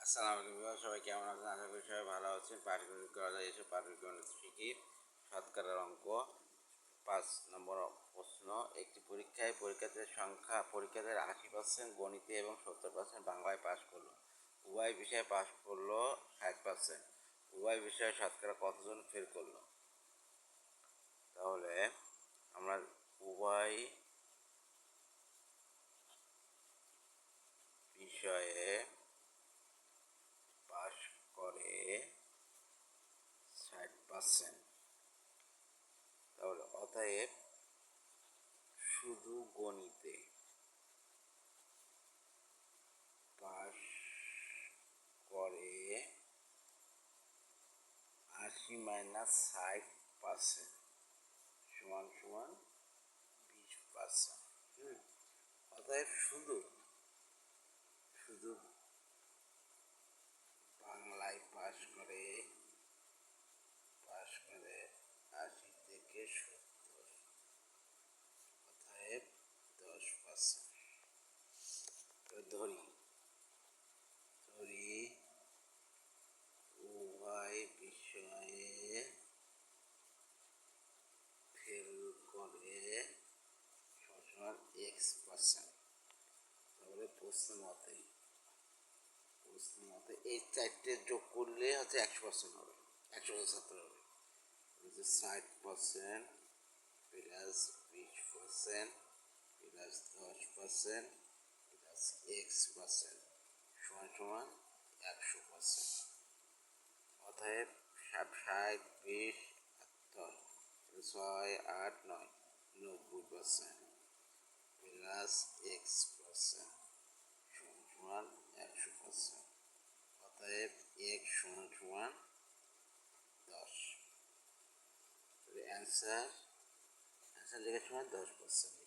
আসসালামু আলাইকুম, সবাই কেমন আছেন? আশা করি সবাই ভালো আছেন। পাটিগণিত করা যায়, এসে পাটিগণিত শিখি। শতকরার অঙ্ক 5 নম্বর প্রশ্ন। একটি পরীক্ষার্থীর সংখ্যা 80% গণিতে এবং 70% বাংলায় পাশ করলো। উভয় বিষয়ে পাশ করলো 60%। উভয় বিষয়ে শতকরা কতজন ফেল করলো? তাহলে আমরা উভয় বিষয়ে পাশ করে 60%। তাহলে অতএব শুধু গণিতে পাশ করে 80 - 60% সমান সমান 20%। অতএব শুধু বাংলায় পাশ করে 80 থেকে 70, অতএব 10%। ধরি উভয় বিষয়ে ফেল করে সমান X%। তাহলে প্রশ্ন মতে এই চারটে যোগ করলে হচ্ছে 100% হবে, 100% হবে। 60% প্লাস 20% প্লাস 10% প্লাস X% সমান সমান 100%। অতএব 60, 20, 10, 6, 8, 9, 90% প্লাস X% সমান সমান 100%। অতএব X সমান সমান 10। অ্যান্সার লেখার সময় 10%